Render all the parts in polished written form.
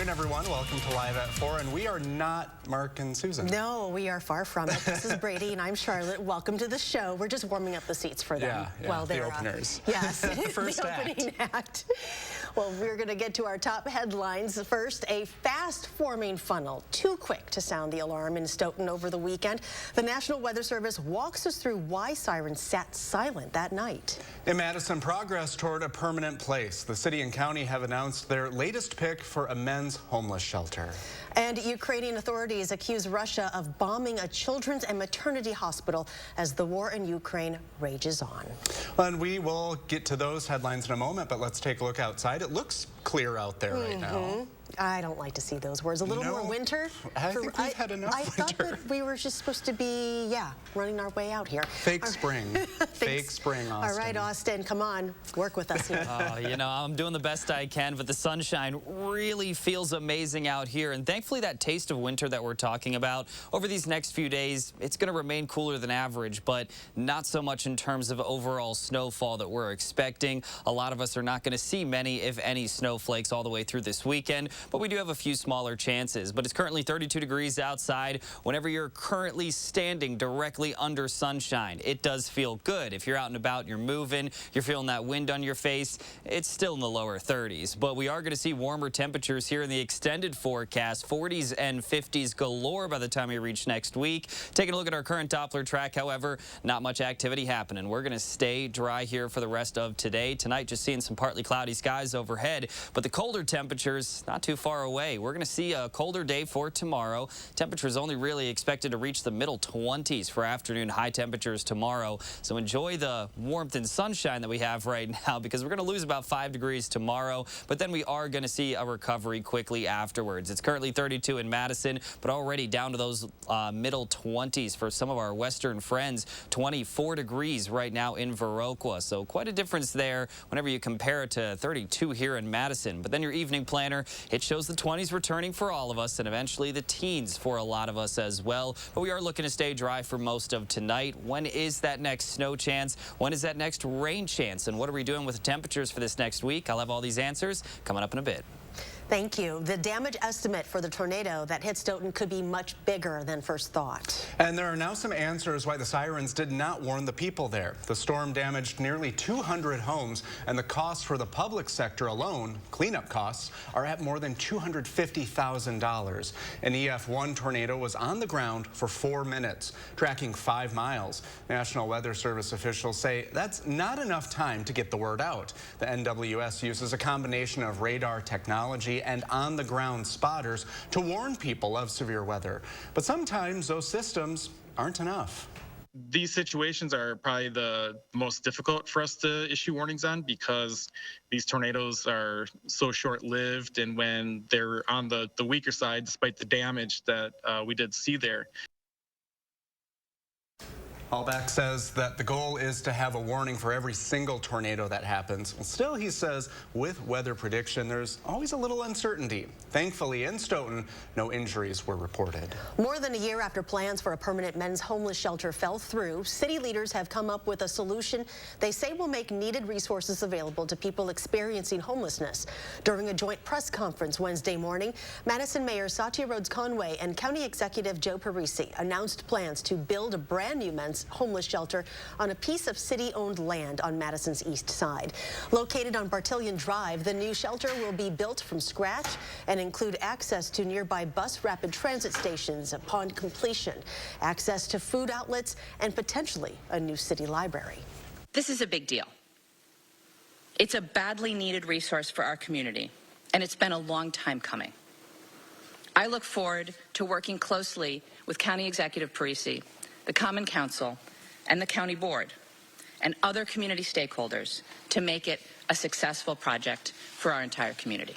afternoon, everyone. Welcome to Live at 4, and we are not Mark and Susan. No, we are far from it. This is Brady, and I'm Charlotte. Welcome to the show. We're just warming up the seats for them. Yeah, while they're, the openers. Yes, the first the opening act. Well, we're going to get to our top headlines. First, a fast-forming funnel, too quick to sound the alarm in Stoughton over the weekend. The National Weather Service walks us through why sirens sat silent that night. In Madison, progress toward a permanent place. The city and county have announced their latest pick for a men's homeless shelter. And Ukrainian authorities accuse Russia of bombing a children's and maternity hospital as the war in Ukraine rages on. And we will get to those headlines in a moment, but let's take a look outside. It looks clear out there right now. I don't like to see those words. A little more winter. I think we've had enough winter. I thought that we were just supposed to be, running our way out here. Fake spring. Fake spring, Austin. All right, Austin, come on. Work with us here. You know, I'm doing the best I can, but the sunshine really feels amazing out here. And thankfully, that taste of winter that we're talking about, over these next few days, it's going to remain cooler than average, but not so much in terms of overall snowfall that we're expecting. A lot of us are not going to see many, if any, snowflakes all the way through this weekend. But we do have a few smaller chances. But it's currently 32 degrees outside. Whenever you're currently standing directly under sunshine, it does feel good. If you're out and about, you're moving, you're feeling that wind on your face, it's still in the lower 30s. But we are going to see warmer temperatures here in the extended forecast, 40s and 50s galore by the time we reach next week. Taking a look at our current Doppler track, however, not much activity happening. We're going to stay dry here for the rest of today. Tonight, just seeing some partly cloudy skies overhead, but the colder temperatures not too far away. We're going to see a colder day for tomorrow. Temperatures only really expected to reach the middle 20s for afternoon high temperatures tomorrow. So enjoy the warmth and sunshine that we have right now, because we're going to lose about 5 degrees tomorrow, but then we are going to see a recovery quickly afterwards. It's currently 32 in Madison, but already down to those middle 20s for some of our western friends. 24 degrees right now in Viroqua. So quite a difference there whenever you compare it to 32 here in Madison. But then your evening planner, it shows the 20s returning for all of us, and eventually the teens for a lot of us as well. But we are looking to stay dry for most of tonight. When is that next snow chance? When is that next rain chance? And what are we doing with the temperatures for this next week? I'll have all these answers coming up in a bit. Thank you. The damage estimate for the tornado that hit Stoughton could be much bigger than first thought. And there are now some answers why the sirens did not warn the people there. The storm damaged nearly 200 homes, and the costs for the public sector alone, cleanup costs, are at more than $250,000. An EF1 tornado was on the ground for 4 minutes, tracking 5 miles. National Weather Service officials say that's not enough time to get the word out. The NWS uses a combination of radar technology and on-the-ground spotters to warn people of severe weather. But sometimes those systems aren't enough. These situations are probably the most difficult for us to issue warnings on, because these tornadoes are so short-lived, and when they're on the weaker side, despite the damage that we did see there. Hallback says that the goal is to have a warning for every single tornado that happens. Still, he says, with weather prediction, there's always a little uncertainty. Thankfully, in Stoughton, no injuries were reported. More than a year after plans for a permanent men's homeless shelter fell through, city leaders have come up with a solution they say will make needed resources available to people experiencing homelessness. During a joint press conference Wednesday morning, Madison Mayor Satya Rhodes-Conway and County Executive Joe Parisi announced plans to build a brand new men's homeless shelter on a piece of city-owned land on Madison's east side. Located on Bartillion Drive, the new shelter will be built from scratch and include access to nearby bus rapid transit stations upon completion, access to food outlets, and potentially a new city library. This is a big deal. It's a badly needed resource for our community, and it's been a long time coming. I look forward to working closely with County Executive Parisi, the Common Council, and the County Board, and other community stakeholders to make it a successful project for our entire community.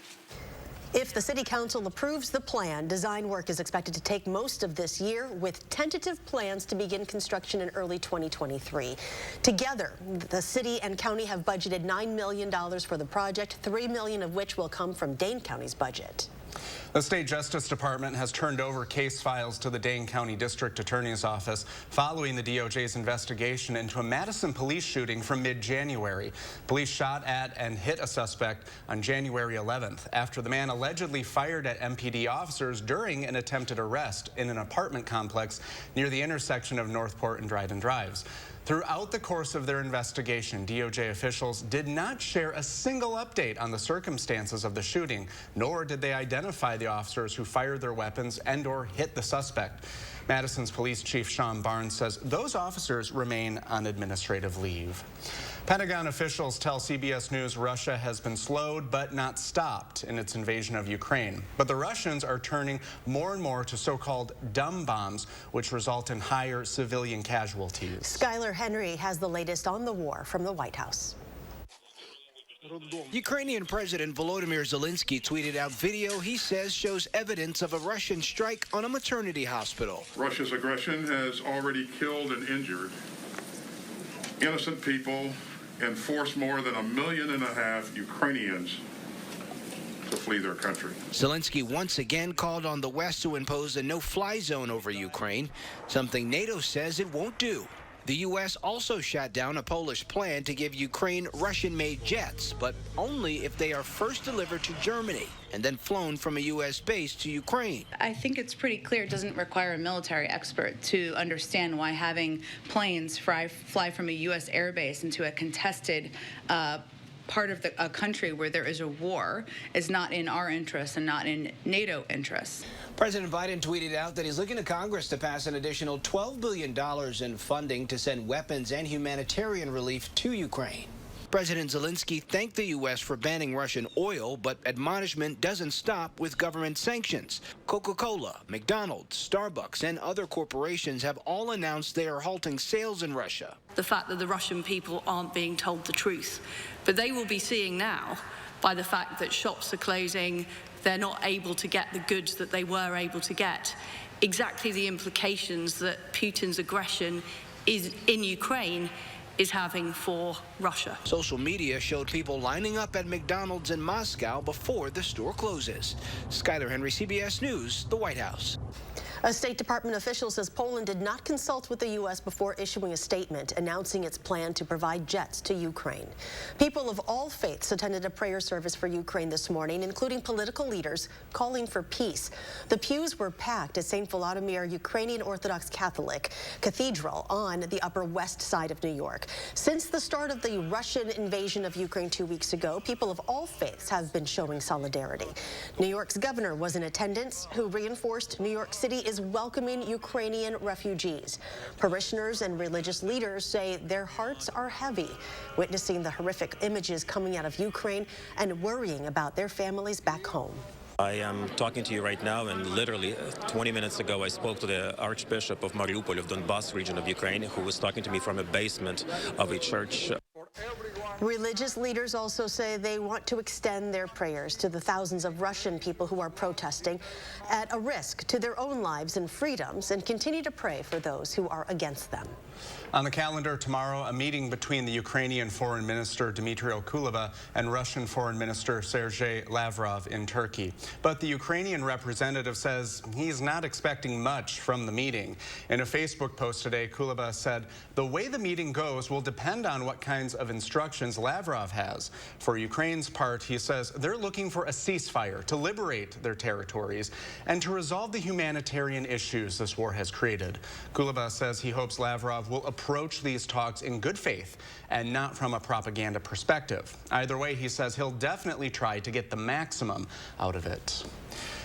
If the City Council approves the plan, design work is expected to take most of this year, with tentative plans to begin construction in early 2023. Together, the city and county have budgeted $9 million for the project, $3 million of which will come from Dane County's budget. The State Justice Department has turned over case files to the Dane County District Attorney's Office following the DOJ's investigation into a Madison police shooting from mid-January. Police shot at and hit a suspect on January 11th after the man allegedly fired at MPD officers during an attempted arrest in an apartment complex near the intersection of Northport and Dryden Drives. Throughout the course of their investigation, DOJ officials did not share a single update on the circumstances of the shooting, nor did they identify the officers who fired their weapons and/or hit the suspect. Madison's Police Chief Sean Barnes says those officers remain on administrative leave. Pentagon officials tell CBS News Russia has been slowed but not stopped in its invasion of Ukraine. But the Russians are turning more and more to so-called dumb bombs, which result in higher civilian casualties. Skylar Henry has the latest on the war from the White House. Ukrainian President Volodymyr Zelensky tweeted out video he says shows evidence of a Russian strike on a maternity hospital. Russia's aggression has already killed and injured innocent people and forced more than 1.5 million Ukrainians to flee their country. Zelensky once again called on the West to impose a no-fly zone over Ukraine, something NATO says it won't do. The U.S. also shot down a Polish plan to give Ukraine Russian-made jets, but only if they are first delivered to Germany and then flown from a U.S. base to Ukraine. I think it's pretty clear it doesn't require a military expert to understand why having planes fly from a U.S. airbase into a contested part of a country where there is a war is not in our interest and not in NATO interests. President Biden tweeted out that he's looking to Congress to pass an additional $12 billion in funding to send weapons and humanitarian relief to Ukraine. President Zelensky thanked the U.S. for banning Russian oil, but admonishment doesn't stop with government sanctions. Coca-Cola, McDonald's, Starbucks, and other corporations have all announced they are halting sales in Russia. The fact that the Russian people aren't being told the truth. But they will be seeing now, by the fact that shops are closing, they're not able to get the goods that they were able to get, exactly the implications that Putin's aggression is in Ukraine is having for Russia. Social media showed people lining up at McDonald's in Moscow before the store closes. Skylar Henry, CBS News, the White House. A State Department official says Poland did not consult with the U.S. before issuing a statement announcing its plan to provide jets to Ukraine. People of all faiths attended a prayer service for Ukraine this morning, including political leaders calling for peace. The pews were packed at St. Volodymyr Ukrainian Orthodox Catholic Cathedral on the Upper West Side of New York. Since the start of the Russian invasion of Ukraine 2 weeks ago, people of all faiths have been showing solidarity. New York's governor was in attendance, who reinforced New York City is welcoming Ukrainian refugees. Parishioners and religious leaders say their hearts are heavy, witnessing the horrific images coming out of Ukraine and worrying about their families back home. I am talking to you right now, and literally 20 minutes ago I spoke to the Archbishop of Mariupol of Donbas region of Ukraine, who was talking to me from a basement of a church. Religious leaders also say they want to extend their prayers to the thousands of Russian people who are protesting at a risk to their own lives and freedoms, and continue to pray for those who are against them. On the calendar tomorrow, a meeting between the Ukrainian Foreign Minister Dmitry Kuleba and Russian Foreign Minister Sergei Lavrov in Turkey. But the Ukrainian representative says he's not expecting much from the meeting. In a Facebook post today, Kuleba said the way the meeting goes will depend on what kinds of instructions Lavrov has. For Ukraine's part, he says they're looking for a ceasefire to liberate their territories and to resolve the humanitarian issues this war has created. Kuleba says he hopes Lavrov will approach these talks in good faith and not from a propaganda perspective. Either way, he says he'll definitely try to get the maximum out of it.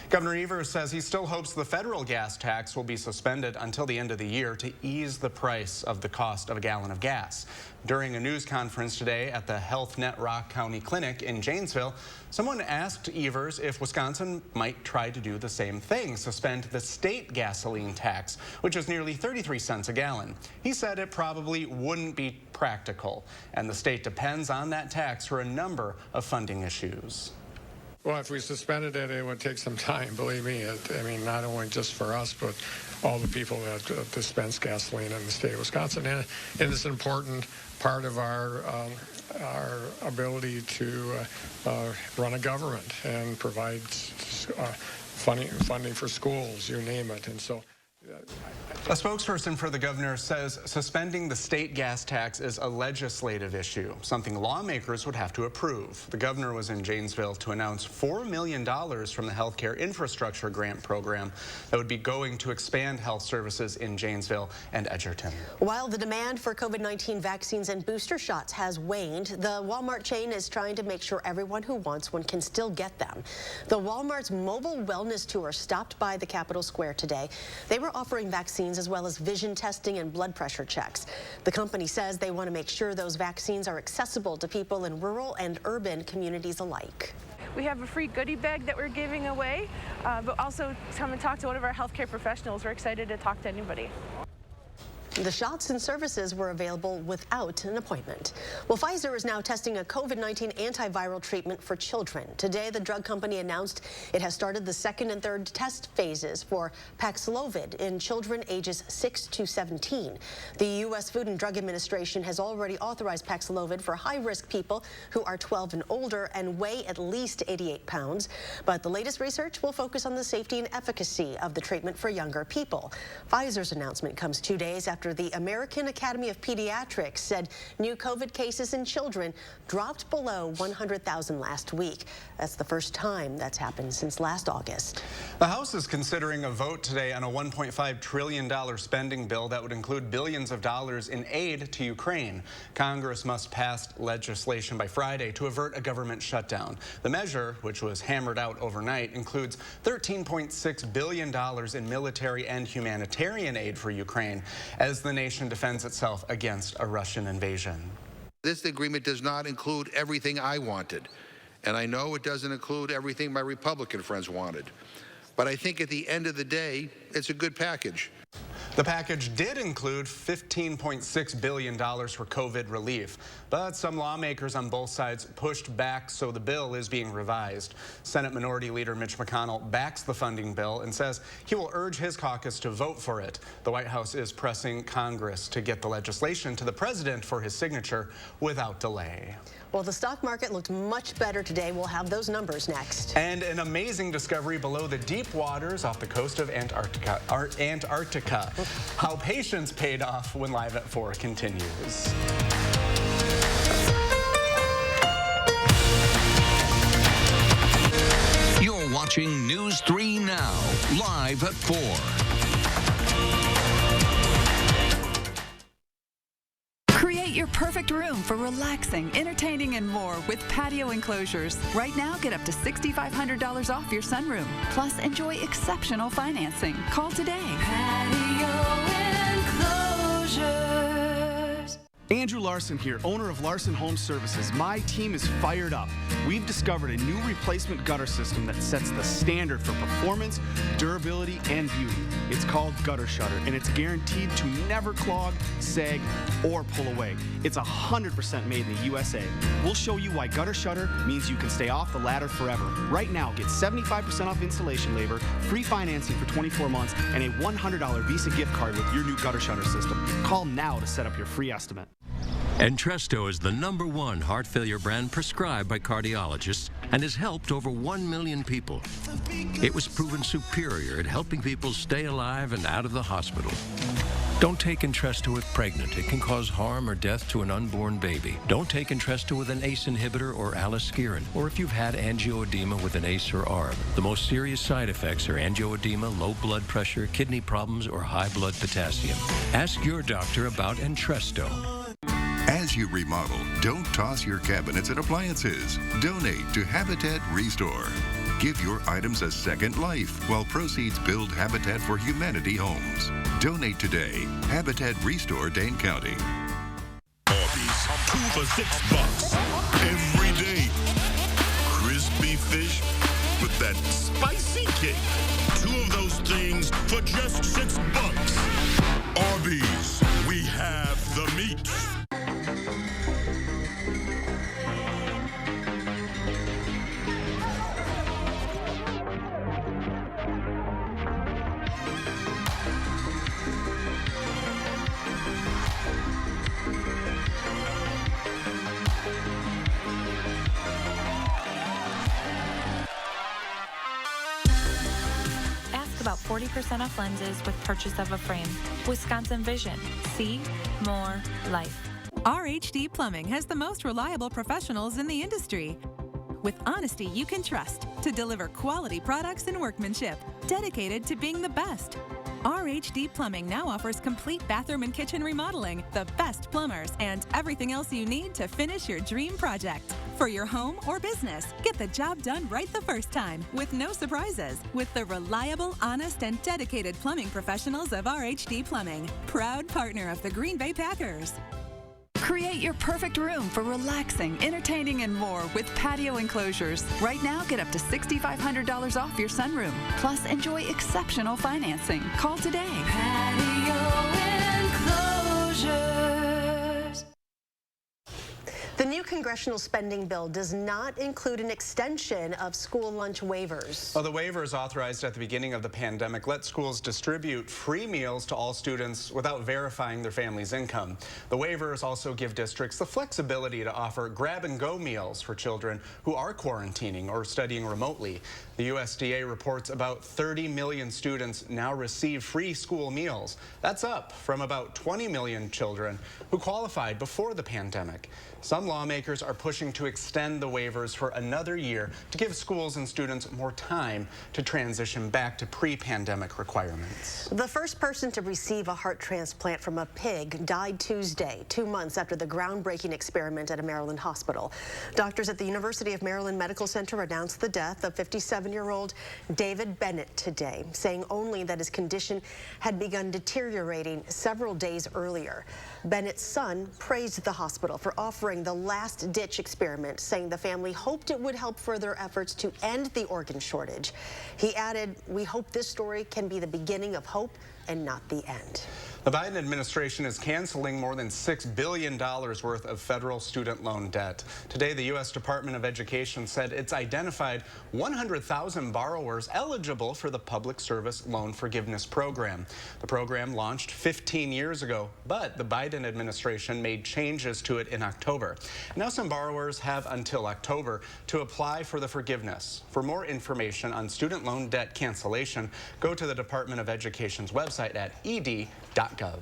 Governor Evers says he still hopes the federal gas tax will be suspended until the end of the year to ease the price of the cost of a gallon of gas. During a news conference today at the Health Net Rock County Clinic in Janesville, someone asked Evers if Wisconsin might try to do the same thing, suspend the state gasoline tax, which is nearly 33 cents a gallon. He said it probably wouldn't be practical, and the state depends on that tax for a number of funding issues. Well, if we suspended it, it would take some time, believe me. I mean, not only just for us, but all the people that dispense gasoline in the state of Wisconsin. And it's an important part of our ability to run a government and provide funding for schools, you name it. And so. A spokesperson for the governor says suspending the state gas tax is a legislative issue, something lawmakers would have to approve. The governor was in Janesville to announce $4 million from the Healthcare Infrastructure Grant Program that would be going to expand health services in Janesville and Edgerton. While the demand for COVID-19 vaccines and booster shots has waned, the Walmart chain is trying to make sure everyone who wants one can still get them. The Walmart's mobile wellness tour stopped by the Capitol Square today. They were offering vaccines as well as vision testing and blood pressure checks. The company says they want to make sure those vaccines are accessible to people in rural and urban communities alike. We have a free goodie bag that we're giving away, but also come and talk to one of our healthcare professionals. We're excited to talk to anybody. The shots and services were available without an appointment. Well, Pfizer is now testing a COVID-19 antiviral treatment for children. Today, the drug company announced it has started the second and third test phases for Paxlovid in children ages 6 to 17. The U.S. Food and Drug Administration has already authorized Paxlovid for high-risk people who are 12 and older and weigh at least 88 pounds. But the latest research will focus on the safety and efficacy of the treatment for younger people. Pfizer's announcement comes 2 days after the American Academy of Pediatrics said new COVID cases in children dropped below 100,000 last week. That's the first time that's happened since last August. The House is considering a vote today on a $1.5 trillion spending bill that would include billions of dollars in aid to Ukraine. Congress must pass legislation by Friday to avert a government shutdown. The measure, which was hammered out overnight, includes $13.6 billion in military and humanitarian aid for Ukraine as the nation defends itself against a Russian invasion. This agreement does not include everything I wanted, and I know it doesn't include everything my Republican friends wanted. But I think at the end of the day, it's a good package. The package did include $15.6 billion for COVID relief, but some lawmakers on both sides pushed back, so the bill is being revised. Senate Minority Leader Mitch McConnell backs the funding bill and says he will urge his caucus to vote for it. The White House is pressing Congress to get the legislation to the president for his signature without delay. Well, the stock market looked much better today. We'll have those numbers next. And an amazing discovery below the deep waters off the coast of Antarctica. How patience paid off when Live at 4 continues. You're watching News 3 Now, live at 4. Create your perfect room for relaxing, entertaining, and more with patio enclosures. Right now, get up to $6,500 off your sunroom. Plus, enjoy exceptional financing. Call today. Patio enclosures. Andrew Larson here, owner of Larson Home Services. My team is fired up. We've discovered a new replacement gutter system that sets the standard for performance, durability, and beauty. It's called Gutter Shutter, and it's guaranteed to never clog, sag, or pull away. It's 100% made in the USA. We'll show you why Gutter Shutter means you can stay off the ladder forever. Right now, get 75% off installation labor, free financing for 24 months, and a $100 Visa gift card with your new Gutter Shutter system. Call now to set up your free estimate. Entresto is the #1 heart failure brand prescribed by cardiologists and has helped over 1 million people. It was proven superior at helping people stay alive and out of the hospital. Don't take Entresto if pregnant. It can cause harm or death to an unborn baby. Don't take Entresto with an ACE inhibitor or aliskiren, or if you've had angioedema with an ACE or ARB. The most serious side effects are angioedema, low blood pressure, kidney problems, or high blood potassium. Ask your doctor about Entresto. As you remodel, don't toss your cabinets and appliances. Donate to Habitat Restore. Give your items a second life while proceeds build Habitat for Humanity homes. Donate today. Habitat Restore, Dane County. Arby's, 2 for $6 every day. Crispy fish with that spicy kick. 2 of those things for just $6. Arby's, we have the meat. 20% off lenses with purchase of a frame. Wisconsin Vision. See more life. RHD Plumbing has the most reliable professionals in the industry, with honesty you can trust to deliver quality products and workmanship, dedicated to being the best. RHD Plumbing now offers complete bathroom and kitchen remodeling, the best plumbers, and everything else you need to finish your dream project. For your home or business, get the job done right the first time with no surprises with the reliable, honest, and dedicated plumbing professionals of RHD Plumbing, proud partner of the Green Bay Packers. Create your perfect room for relaxing, entertaining, and more with patio enclosures. Right now, get up to $6,500 off your sunroom. Plus, enjoy exceptional financing. Call today. Patio enclosures. The new congressional spending bill does not include an extension of school lunch waivers. Well, the waivers authorized at the beginning of the pandemic let schools distribute free meals to all students without verifying their family's income. The waivers also give districts the flexibility to offer grab-and-go meals for children who are quarantining or studying remotely. The USDA reports about 30 million students now receive free school meals. That's up from about 20 million children who qualified before the pandemic. Some lawmakers are pushing to extend the waivers for another year to give schools and students more time to transition back to pre-pandemic requirements. The first person to receive a heart transplant from a pig died Tuesday, 2 months after the groundbreaking experiment at a Maryland hospital. Doctors at the University of Maryland Medical Center announced the death of 57-year-old David Bennett today, saying only that his condition had begun deteriorating several days earlier. Bennett's son praised the hospital for offering the last-ditch experiment, saying the family hoped it would help further efforts to end the organ shortage. He added, "We hope this story can be the beginning of hope and not the end." The Biden administration is canceling more than $6 billion worth of federal student loan debt. Today, the U.S. Department of Education said it's identified 100,000 borrowers eligible for the Public Service Loan Forgiveness Program. The program launched 15 years ago, but the Biden administration made changes to it in October. Now some borrowers have until October to apply for the forgiveness. For more information on student loan debt cancellation, go to the Department of Education's website at ed.gov.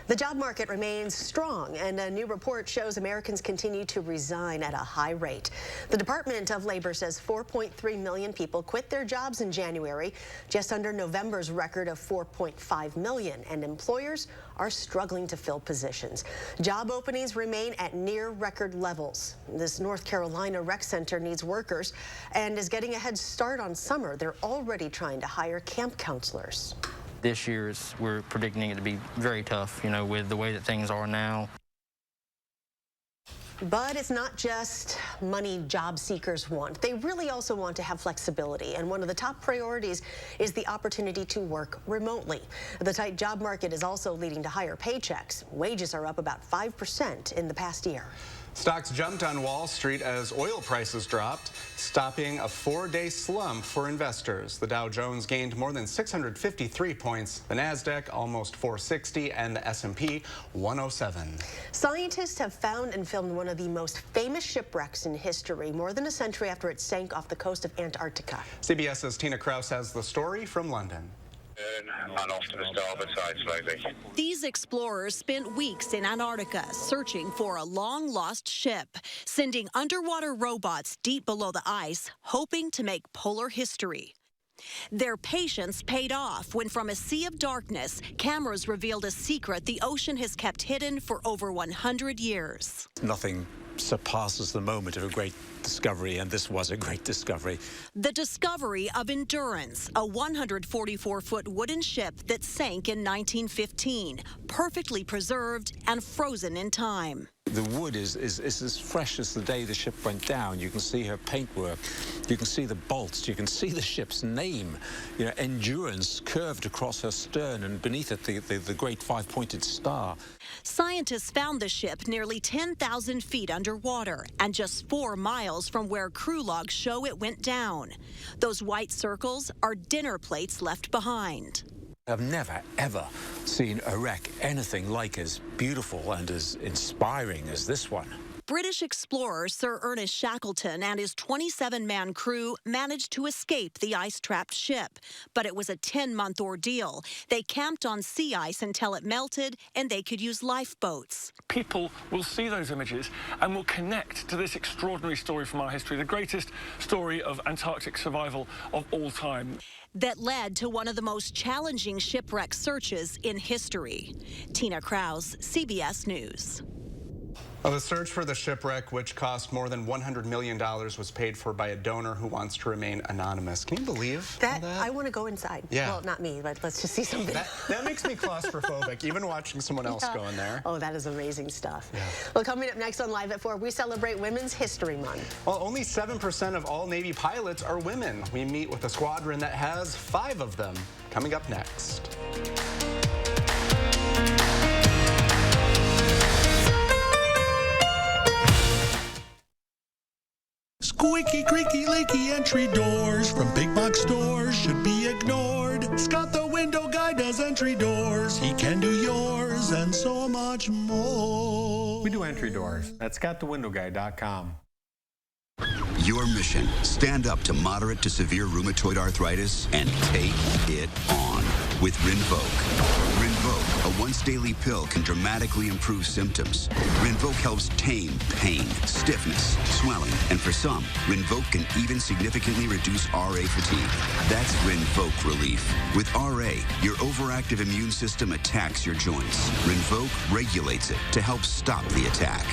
The job market remains strong, and a new report shows Americans continue to resign at a high rate. The Department of Labor says 4.3 million people quit their jobs in January, just under November's record of 4.5 million, and employers are struggling to fill positions. Job openings remain at near record levels. This North Carolina rec center needs workers and is getting a head start on summer. They're already trying to hire camp counselors. This year, we're predicting it to be very tough, you know, with the way that things are now. But it's not just money job seekers want. They really also want to have flexibility, and one of the top priorities is the opportunity to work remotely. The tight job market is also leading to higher paychecks. Wages are up about 5% in the past year. Stocks jumped on Wall Street as oil prices dropped, stopping a 4-day slump for investors. The Dow Jones gained more than 653 points, the Nasdaq almost 460, and the S&P 107. Scientists have found and filmed one of the most famous shipwrecks in history, more than a century after it sank off the coast of Antarctica. CBS's Tina Kraus has the story from London. And off to the starboard side slowly. These explorers spent weeks in Antarctica searching for a long-lost ship, sending underwater robots deep below the ice, hoping to make polar history. Their patience paid off when, from a sea of darkness, cameras revealed a secret the ocean has kept hidden for over 100 years. Nothing surpasses the moment of a great discovery, and this was a great discovery. The discovery of Endurance, a 144-foot wooden ship that sank in 1915, perfectly preserved and frozen in time. The wood is as fresh as the day the ship went down. You can see her paintwork, you can see the bolts, you can see the ship's name, you know, Endurance, curved across her stern, and beneath it the great five-pointed star. Scientists found the ship nearly 10,000 feet underwater and just 4 miles from where crew logs show it went down. Those white circles are dinner plates left behind. I've never, ever seen a wreck anything like as beautiful and as inspiring as this one. British explorer Sir Ernest Shackleton and his 27-man crew managed to escape the ice-trapped ship. But it was a 10-month ordeal. They camped on sea ice until it melted, and they could use lifeboats. People will see those images and will connect to this extraordinary story from our history, the greatest story of Antarctic survival of all time. That led to one of the most challenging shipwreck searches in history. Tina Krause, CBS News. Well, the search for the shipwreck, which cost more than $100 million, was paid for by a donor who wants to remain anonymous. Can you believe that? I want to go inside. Yeah. Well, not me, but let's just see something. That makes me claustrophobic, even watching someone else go in there. Oh, that is amazing stuff. Yeah. Well, coming up next on Live at 4, we celebrate Women's History Month. Well, only 7% of all Navy pilots are women. We meet with a squadron that has 5 of them. Coming up next. Squeaky, creaky, leaky entry doors from big box stores should be ignored. Scott the window guy does entry doors. He can do yours and so much more. We do entry doors at scottthewindowguy.com. Your mission, stand up to moderate to severe rheumatoid arthritis and take it on with Rinvoq. Rinvoq, a once-daily pill, can dramatically improve symptoms. Rinvoq helps tame pain, stiffness, swelling, and for some, Rinvoq can even significantly reduce RA fatigue. That's Rinvoq relief. With RA, your overactive immune system attacks your joints. Rinvoq regulates it to help stop the attack.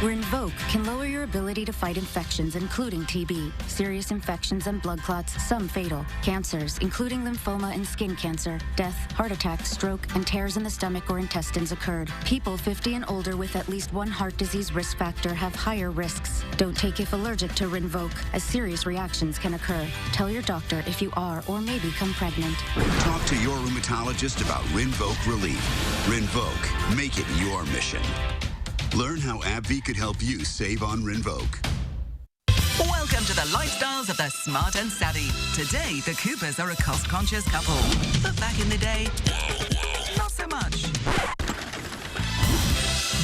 Rinvoq can lower your ability to fight infections, including TB, serious infections and blood clots, some fatal, cancers, including lymphoma and skin cancer, death, heart attack, stroke, and tears in the stomach or intestines occurred. People 50 and older with at least one heart disease risk factor have higher risks. Don't take if allergic to Rinvoq, as serious reactions can occur. Tell your doctor if you are or may become pregnant. Talk to your rheumatologist about Rinvoq relief. Rinvoq, make it your mission. Learn how AbbVie could help you save on Rinvoq. Welcome to the lifestyles of the smart and savvy. Today, the Coopers are a cost-conscious couple. But back in the day, not so much.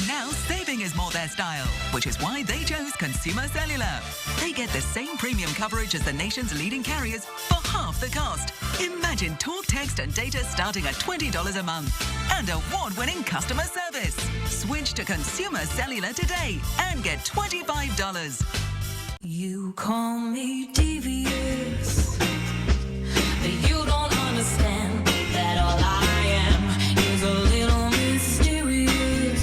Now, saving is more their style, which is why they chose Consumer Cellular. They get the same premium coverage as the nation's leading carriers for half the cost. Imagine talk, text, and data starting at $20 a month. And award-winning customer service. Switch to Consumer Cellular today and get $25. You call me devious, but you don't understand that all I am is a little mysterious.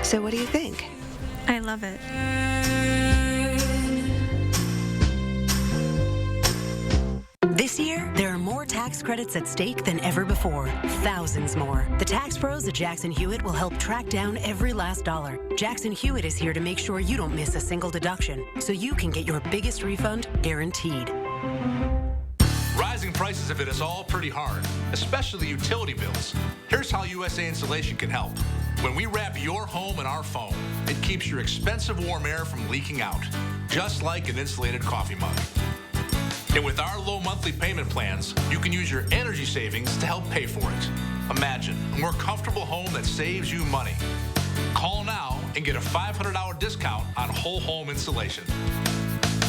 So what do you think? I love it. This year, there are more tax credits at stake than ever before. Thousands more. The tax pros at Jackson Hewitt will help track down every last dollar. Jackson Hewitt is here to make sure you don't miss a single deduction, so you can get your biggest refund guaranteed. Rising prices have hit us all pretty hard, especially utility bills. Here's how USA Insulation can help. When we wrap your home in our foam, it keeps your expensive warm air from leaking out, just like an insulated coffee mug. And with our low monthly payment plans, you can use your energy savings to help pay for it. Imagine a more comfortable home that saves you money. Call now and get a $500 discount on whole home insulation.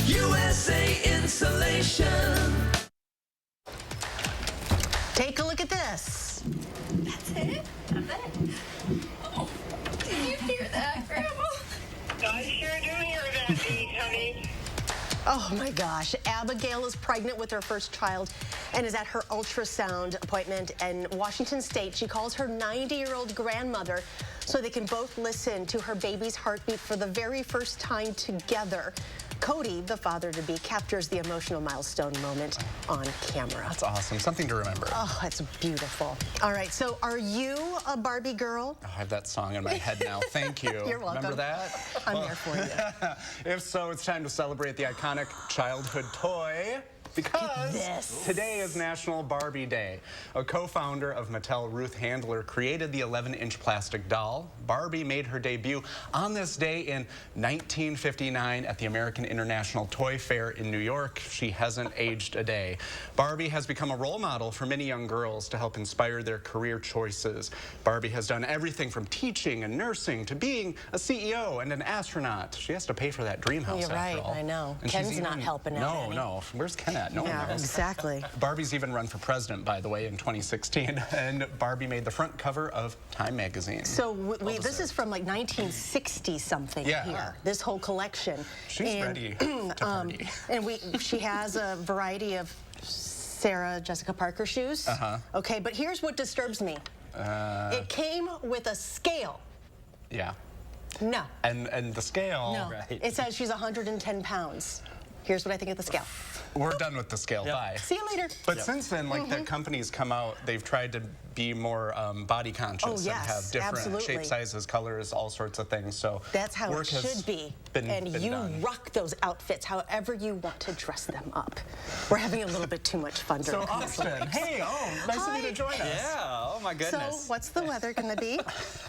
USA Insulation. Take a look at this. That's it? That's it? Oh, did you hear that, Grandma? I sure do hear that beat, honey. Oh my gosh, Abigail is pregnant with her first child and is at her ultrasound appointment in Washington State. She calls her 90-year-old grandmother so they can both listen to her baby's heartbeat for the very first time together. Cody, the father-to-be, captures the emotional milestone moment on camera. That's awesome. Something to remember. Oh, it's beautiful. All right, so are you a Barbie girl? Oh, I have that song in my head now. Thank you. You're welcome. Remember that? I'm there for you. If so, it's time to celebrate the iconic childhood toy. Because today is National Barbie Day. A co-founder of Mattel, Ruth Handler, created the 11-inch plastic doll. Barbie made her debut on this day in 1959 at the American International Toy Fair in New York. She hasn't aged a day. Barbie has become a role model for many young girls to help inspire their career choices. Barbie has done everything from teaching and nursing to being a CEO and an astronaut. She has to pay for that dream house. You're right, I know. And Ken's not helping out. No. Where's Ken at? No one knows. Exactly. Barbie's even run for president, by the way, in 2016, and Barbie made the front cover of Time magazine. So this is from like 1960 something here. This whole collection. She's ready to party. And she has a variety of Sarah Jessica Parker shoes. Okay, but here's what disturbs me. It came with a scale. Yeah. No. And the scale. No. Right. It says she's 110 pounds. Here's what I think of the scale. We're done with the scale. Bye. See you later. But since then, like the companies come out, they've tried to be more body conscious and have different shape, sizes, colors, all sorts of things. So that's how it should be. And you rock those outfits however you want to dress them up. We're having a little bit too much fun during So Austin, hey, nice of you to join us. Yeah, oh my goodness. So what's the weather going to be?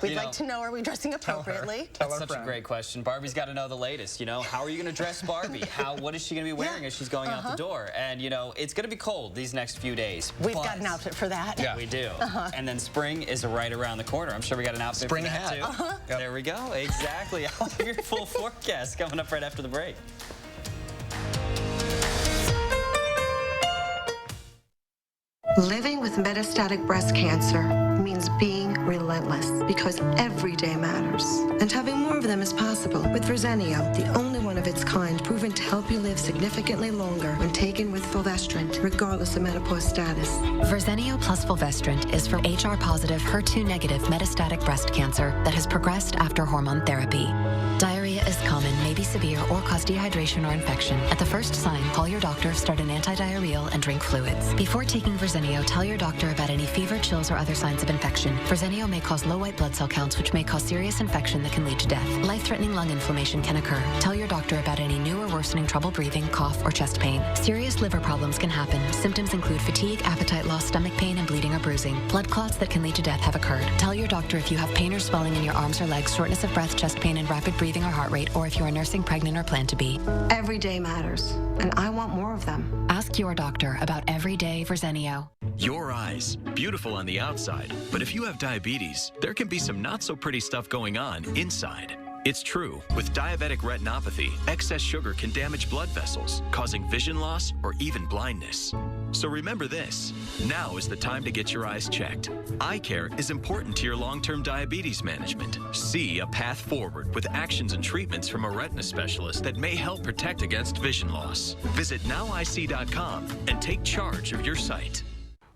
We'd like to know, are we dressing appropriately? That's such a great question. Barbie's got to know the latest, you know. How are you going to dress Barbie? What is she going to be wearing as she's going out the door? And, you know, it's going to be cold these next few days. We've got an outfit for that. Yeah, we do. And then spring is right around the corner. I'm sure we got an outfit for that, too. There we go. Exactly. I'll have your full forecast coming up right after the break. Living with metastatic breast cancer means being relentless because every day matters. And having more of them is possible with Verzenio, the only one of its kind proven to help you live significantly longer when taken with fulvestrant, regardless of menopause status. Verzenio plus fulvestrant is for HR-positive, HER2-negative metastatic breast cancer that has progressed after hormone therapy. Diarrhea is common, may be severe, or cause dehydration or infection. At the first sign, call your doctor, start an antidiarrheal, and drink fluids. Before taking Verzenio, tell your doctor about any fever, chills, or other signs of infection. Verzenio may cause low white blood cell counts, which may cause serious infection that can lead to death. Life-threatening lung inflammation can occur. Tell your doctor about any new or worsening trouble breathing, cough, or chest pain. Serious liver problems can happen. Symptoms include fatigue, appetite loss, stomach pain, and bleeding or bruising. Blood clots that can lead to death have occurred. Tell your doctor if you have pain or swelling in your arms or legs, shortness of breath, chest pain, and rapid breathing or heart rate, or if you are nursing, pregnant, or plan to be. Every day matters, and I want more of them. Ask your doctor about everyday Verzenio. Your eyes, beautiful on the outside, but if you have diabetes, there can be some not so pretty stuff going on inside. It's true, with diabetic retinopathy, excess sugar can damage blood vessels, causing vision loss or even blindness. So remember this, now is the time to get your eyes checked. Eye care is important to your long-term diabetes management. See a path forward with actions and treatments from a retina specialist that may help protect against vision loss. Visit nowic.com and take charge of your sight.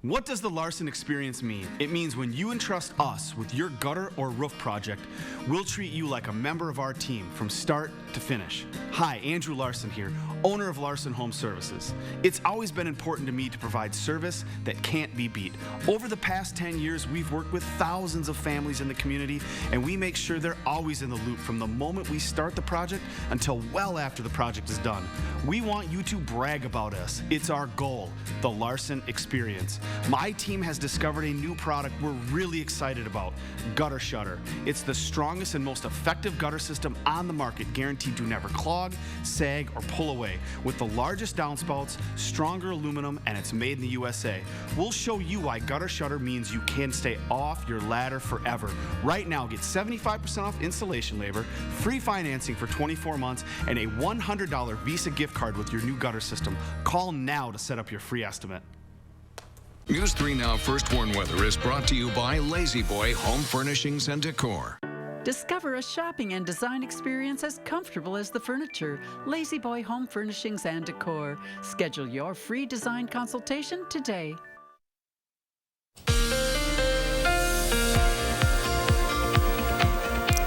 What does the Larson experience mean? It means when you entrust us with your gutter or roof project, we'll treat you like a member of our team from start to finish. Hi, Andrew Larson here, owner of Larson Home Services. It's always been important to me to provide service that can't be beat. Over the past 10 years, we've worked with thousands of families in the community, and we make sure they're always in the loop from the moment we start the project until well after the project is done. We want you to brag about us. It's our goal, the Larson experience. My team has discovered a new product we're really excited about, Gutter Shutter. It's the strongest and most effective gutter system on the market, guaranteed to never clog, sag, or pull away. With the largest downspouts, stronger aluminum, and it's made in the USA. We'll show you why Gutter Shutter means you can stay off your ladder forever. Right now, get 75% off installation labor, free financing for 24 months, and a $100 Visa gift card with your new gutter system. Call now to set up your free estimate. News 3 Now First Warn Weather is brought to you by Lazy Boy Home Furnishings and Decor. Discover a shopping and design experience as comfortable as the furniture. Lazy Boy Home Furnishings and Decor. Schedule your free design consultation today.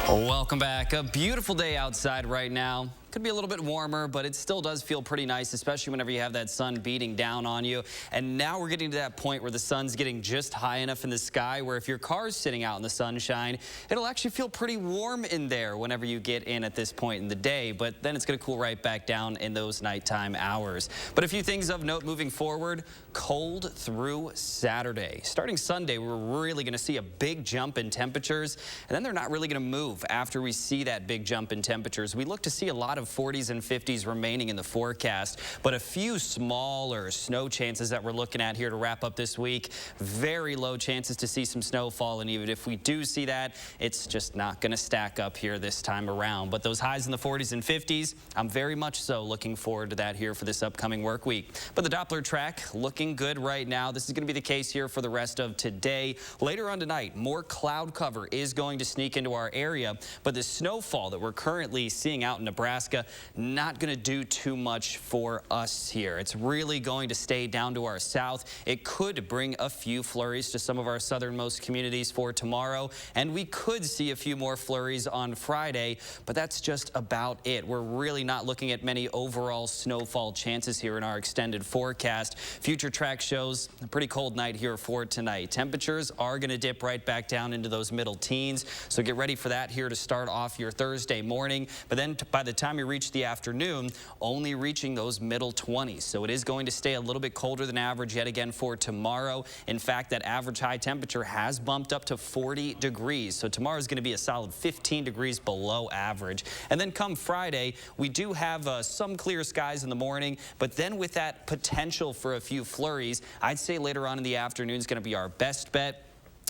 Welcome back. A beautiful day outside right now. could be a little bit warmer, but it still does feel pretty nice, especially whenever you have that sun beating down on you. And now we're getting to that point where the sun's getting just high enough in the sky where if your car's sitting out in the sunshine, it'll actually feel pretty warm in there whenever you get in at this point in the day. But then it's going to cool right back down in those nighttime hours. But a few things of note moving forward: cold through Saturday. Starting Sunday, we're really going to see a big jump in temperatures, and then they're not really going to move after we see that big jump in temperatures. We look to see a lot of 40s and 50s remaining in the forecast, but a few smaller snow chances that we're looking at here to wrap up this week. Very low chances to see some snowfall, and even if we do see that, it's just not going to stack up here this time around. But those highs in the 40s and 50s, I'm very much so looking forward to that here for this upcoming work week. But the Doppler track looking good right now. This is going to be the case here for the rest of today. Later on tonight, more cloud cover is going to sneak into our area, but the snowfall that we're currently seeing out in Nebraska, not going to do too much for us here. It's really going to stay down to our south. It could bring a few flurries to some of our southernmost communities for tomorrow, and we could see a few more flurries on Friday, but that's just about it. We're really not looking at many overall snowfall chances here in our extended forecast. Future track shows a pretty cold night here for tonight. Temperatures are going to dip right back down into those middle teens, so get ready for that here to start off your Thursday morning. But then by the time you reach the afternoon, only reaching those middle 20s. So it is going to stay a little bit colder than average yet again for tomorrow. In fact, that average high temperature has bumped up to 40 degrees. So tomorrow is going to be a solid 15 degrees below average. And then come Friday, we do have some clear skies in the morning, but then with that potential for a few flurries, I'd say later on in the afternoon is going to be our best bet.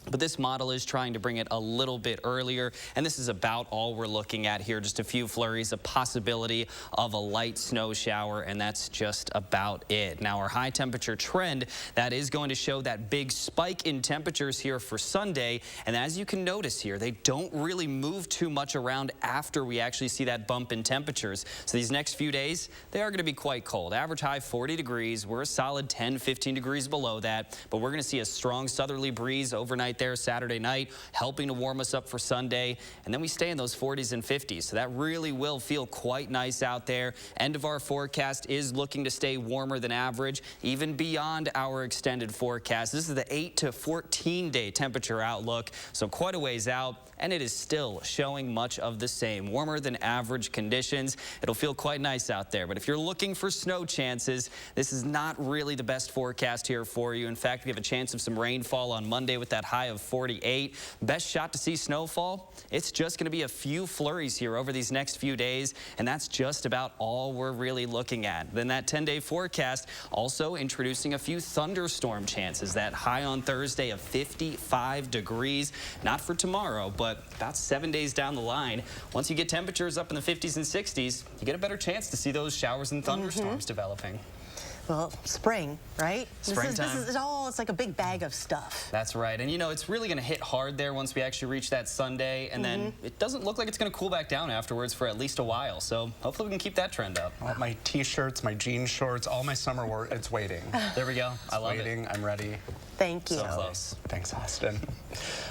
But this model is trying to bring it a little bit earlier, and this is about all we're looking at here. Just a few flurries, a possibility of a light snow shower, and that's just about it. Now, our high temperature trend, that is going to show that big spike in temperatures here for Sunday, and as you can notice here, they don't really move too much around after we actually see that bump in temperatures. So these next few days, they are going to be quite cold. Average high 40 degrees. We're a solid 10, 15 degrees below that, but we're going to see a strong southerly breeze overnight there Saturday night, helping to warm us up for Sunday, and then we stay in those 40s and 50s, so that really will feel quite nice out there. End of our forecast is looking to stay warmer than average, even beyond our extended forecast. This is the 8 to 14 day temperature outlook, so quite a ways out, and it is still showing much of the same, warmer than average conditions. It'll feel quite nice out there, but if you're looking for snow chances, this is not really the best forecast here for you. In fact, we have a chance of some rainfall on Monday with that high of 48. Best shot to see snowfall, it's just going to be a few flurries here over these next few days, and that's just about all we're really looking at. Then that 10-day forecast also introducing a few thunderstorm chances. That high on Thursday of 55 degrees, not for tomorrow, but about 7 days down the line. Once you get temperatures up in the 50s and 60s, you get a better chance to see those showers and thunderstorms developing. Well, spring, right? Springtime. This is all, it's like a big bag of stuff. That's right. And, you know, it's really going to hit hard there once we actually reach that Sunday. And then it doesn't look like it's going to cool back down afterwards for at least a while. So hopefully we can keep that trend up. My T-shirts, my jean shorts, all my summer work, it's waiting. There we go. I love it. I'm ready. Thank you. So close. Thanks, Austin.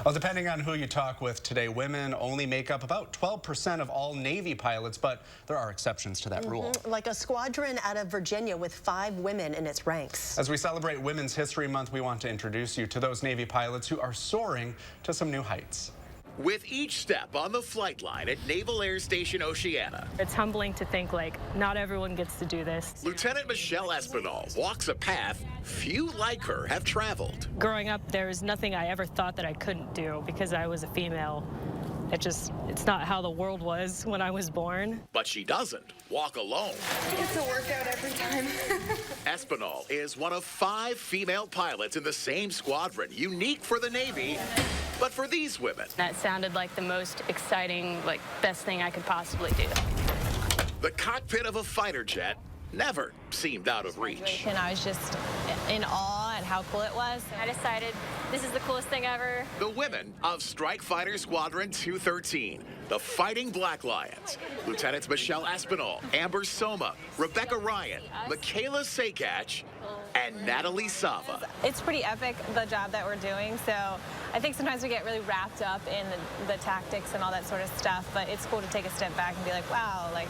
Well, depending on who you talk with today, women only make up about 12% of all Navy pilots, but there are exceptions to that rule. Like a squadron out of Virginia with 5 women in its ranks. As we celebrate Women's History Month, we want to introduce you to those Navy pilots who are soaring to some new heights. With each step on the flight line at Naval Air Station Oceana. It's humbling to think, like, not everyone gets to do this. Lieutenant Michelle Espinal walks a path few like her have traveled. Growing up, there was nothing I ever thought that I couldn't do because I was a female. It's not how the world was when I was born. But she doesn't walk alone. It's a workout every time. Espinal is one of 5 female pilots in the same squadron, unique for the Navy. But for these women, That sounded like the most exciting, best thing I could possibly do. the cockpit of a fighter jet never seemed out of reach. And I was just in awe at how cool it was. I decided this is the coolest thing ever. The women of Strike Fighter Squadron 213, the Fighting Black Lions. Lieutenants Michelle Espinal, Amber Soma, Rebecca Ryan, Michaela Sakach, and Natalie Sava. It's pretty epic, the job that we're doing, so I think sometimes we get really wrapped up in the tactics and all that sort of stuff, but it's cool to take a step back and be like, wow, like,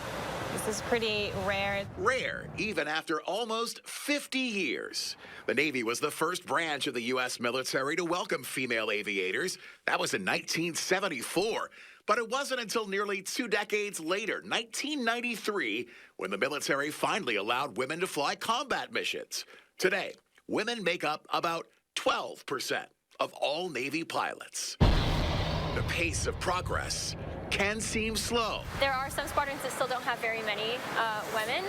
this is pretty rare. Rare, even after almost 50 years. The Navy was the first branch of the U.S. military to welcome female aviators. That was in 1974. But it wasn't until nearly 2 decades later, 1993, when the military finally allowed women to fly combat missions. Today, women make up about 12% of all Navy pilots. The pace of progress can seem slow. There are some squadrons that still don't have very many women,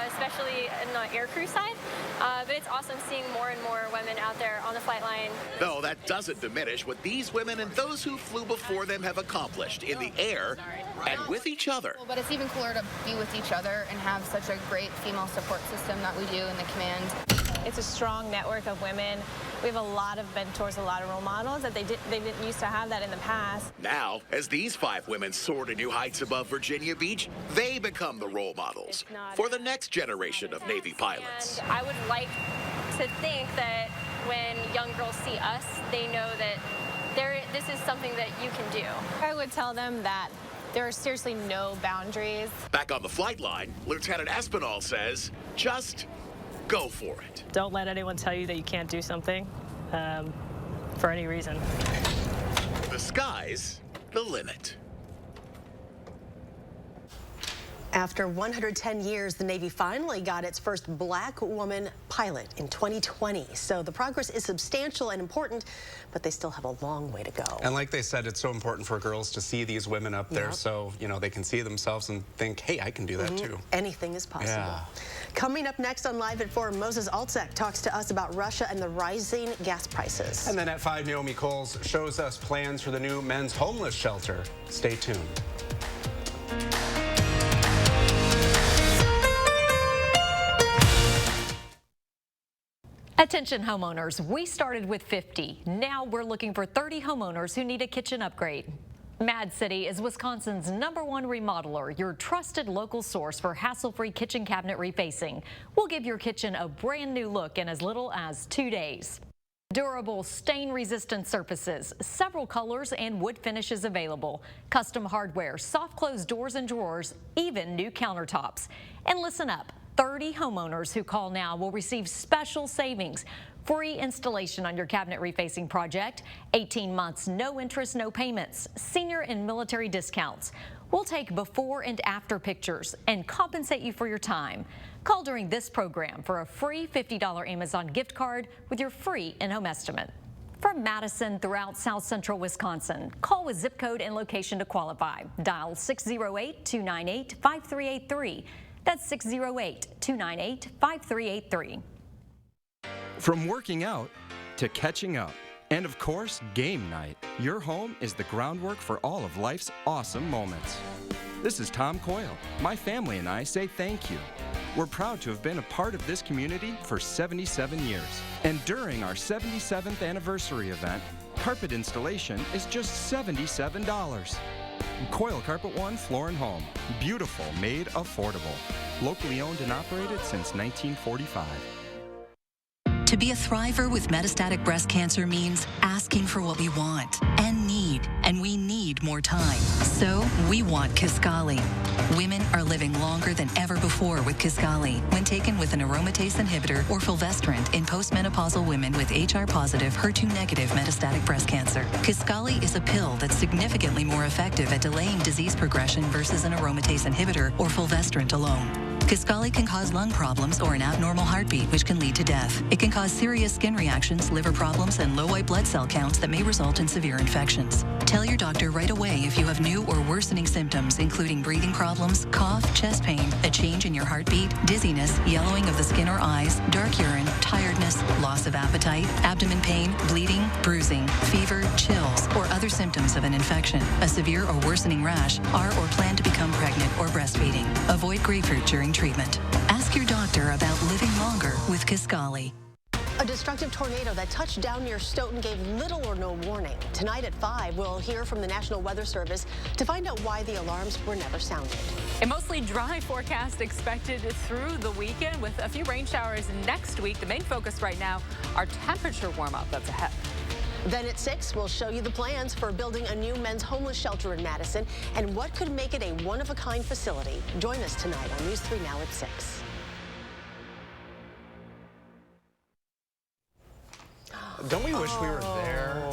especially in the aircrew side. But it's awesome seeing more and more women out there on the flight line. Though that doesn't diminish what these women and those who flew before them have accomplished in the air and with each other. But it's even cooler to be with each other and have such a great female support system that we do in the command. It's a strong network of women. We have a lot of mentors, a lot of role models that they didn't used to have that in the past. Now, as these 5 women soar to new heights above Virginia Beach, they become the role models for the next generation of Navy pilots. And I would like to think that when young girls see us, they know that this is something that you can do. I would tell them that there are seriously no boundaries. Back on the flight line, Lieutenant Espinal says, just go for it. Don't let anyone tell you that you can't do something for any reason. The sky's the limit. After 110 years, the Navy finally got its first black woman pilot in 2020. So the progress is substantial and important, but they still have a long way to go. And like they said, it's so important for girls to see these women up there so, you know, they can see themselves and think, hey, I can do that too. Anything is possible. Yeah. Coming up next on Live at 4, Moses Altsek talks to us about Russia and the rising gas prices. And then at 5, Naomi Coles shows us plans for the new men's homeless shelter. Stay tuned. Attention homeowners, we started with 50. Now we're looking for 30 homeowners who need a kitchen upgrade. Mad City is Wisconsin's #1 remodeler, your trusted local source for hassle-free kitchen cabinet refacing. We'll give your kitchen a brand new look in as little as 2 days. Durable, stain-resistant surfaces, several colors and wood finishes available, custom hardware, soft-close doors and drawers, even new countertops. And listen up, 30 homeowners who call now will receive special savings. Free installation on your cabinet refacing project, 18 months, no interest, no payments, senior and military discounts. We'll take before and after pictures and compensate you for your time. Call during this program for a free $50 Amazon gift card with your free in-home estimate. From Madison throughout South Central Wisconsin, call with zip code and location to qualify. Dial 608-298-5383. That's 608-298-5383. From working out to catching up, and of course, game night, your home is the groundwork for all of life's awesome moments. This is Tom Coyle. My family and I say thank you. We're proud to have been a part of this community for 77 years. And during our 77th anniversary event, carpet installation is just $77. Coyle Carpet One Floor and Home. Beautiful, made affordable. Locally owned and operated since 1945. To be a thriver with metastatic breast cancer means asking for what we want and need, and we need more time. So we want Kisqali. Women are living longer than ever before with Kisqali when taken with an aromatase inhibitor or fulvestrant in postmenopausal women with HR-positive, HER2-negative metastatic breast cancer. Kisqali is a pill that's significantly more effective at delaying disease progression versus an aromatase inhibitor or fulvestrant alone. Kisqali can cause lung problems or an abnormal heartbeat, which can lead to death. It can cause serious skin reactions, liver problems, and low white blood cell counts that may result in severe infections. Tell your doctor right away if you have new or worsening symptoms, including breathing problems, cough, chest pain, a change in your heartbeat, dizziness, yellowing of the skin or eyes, dark urine, tiredness, loss of appetite, abdomen pain, bleeding, bruising, fever, chills, or other symptoms of an infection, a severe or worsening rash, are or plan to become pregnant or breastfeeding. Avoid grapefruit during treatment. Ask your doctor about living longer with Kisqali. A destructive tornado that touched down near Stoughton gave little or no warning. Tonight at 5, we'll hear from the National Weather Service to find out why the alarms were never sounded. A mostly dry forecast expected through the weekend with a few rain showers next week. The main focus right now, our temperature warm-up that's ahead. Then at 6, we'll show you the plans for building a new men's homeless shelter in Madison and what could make it a one-of-a-kind facility. Join us tonight on News 3 Now at 6. Don't we wish we were there?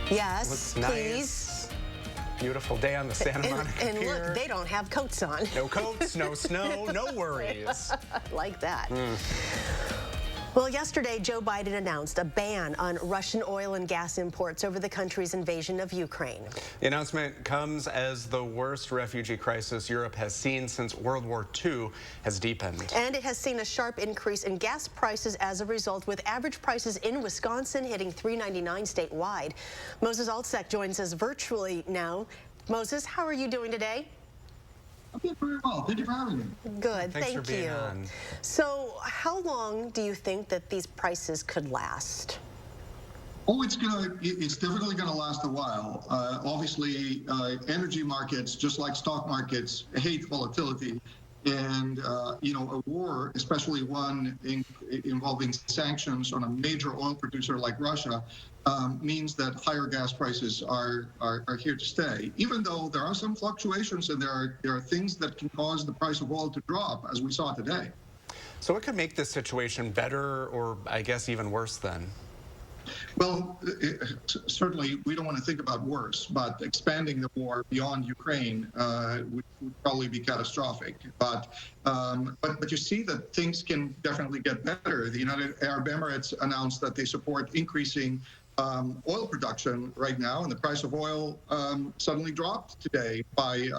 Yes, Looks please. Nice. Beautiful day on the Santa Monica And Pier. look, they don't have coats on. No coats, no snow, no worries. Like that. Well, yesterday, Joe Biden announced a ban on Russian oil and gas imports over the country's invasion of Ukraine. The announcement comes as the worst refugee crisis Europe has seen since World War II has deepened. And it has seen a sharp increase in gas prices as a result, with average prices in Wisconsin hitting $3.99 statewide. Moses Altsek joins us virtually now. Moses, how are you doing today? I'm doing very well. Thank you for having me. Good, Thanks for being you. on. So how long do you think that these prices could last? Oh, it's definitely gonna last a while. Obviously, energy markets, just like stock markets, hate volatility. And, a war, especially one involving sanctions on a major oil producer like Russia, means that higher gas prices are here to stay. Even though there are some fluctuations and there are things that can cause the price of oil to drop, as we saw today. So what could make this situation better, or I guess even worse then? Well, certainly we don't want to think about worse, but expanding the war beyond Ukraine would probably be catastrophic. But you see that things can definitely get better. The United Arab Emirates announced that they support increasing oil production right now, and the price of oil suddenly dropped today by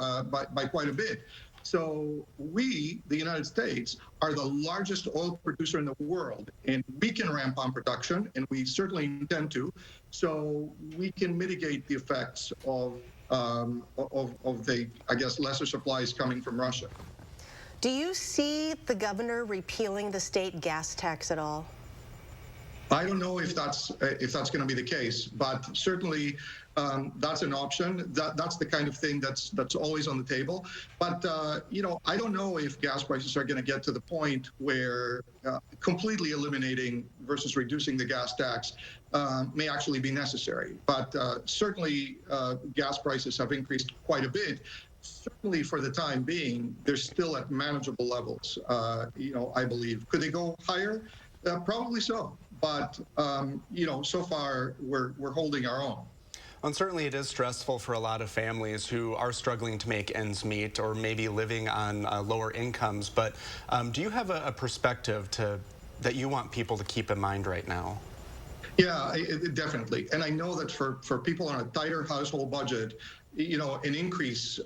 quite a bit. So we, the United States, are the largest oil producer in the world, and we can ramp on production, and we certainly intend to, so we can mitigate the effects of the, I guess, lesser supplies coming from Russia. Do you see the governor repealing the state gas tax at all? I don't know if that's going to be the case, but certainly that's an option. That's the kind of thing that's always on the table. But I don't know if gas prices are going to get to the point where completely eliminating versus reducing the gas tax may actually be necessary. But certainly gas prices have increased quite a bit. Certainly for the time being, they're still at manageable levels. I believe. Could they go higher? Probably so. But, so far we're holding our own. And certainly it is stressful for a lot of families who are struggling to make ends meet or maybe living on lower incomes. But do you have a perspective that you want people to keep in mind right now? Yeah, definitely. And I know that for people on a tighter household budget, an increase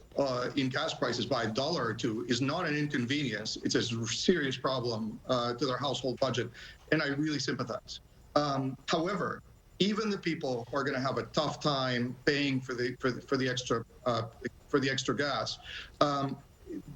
in gas prices by $1 or $2 is not an inconvenience. It's a serious problem to their household budget, and I really sympathize. However, even the people who are going to have a tough time paying for the extra gas,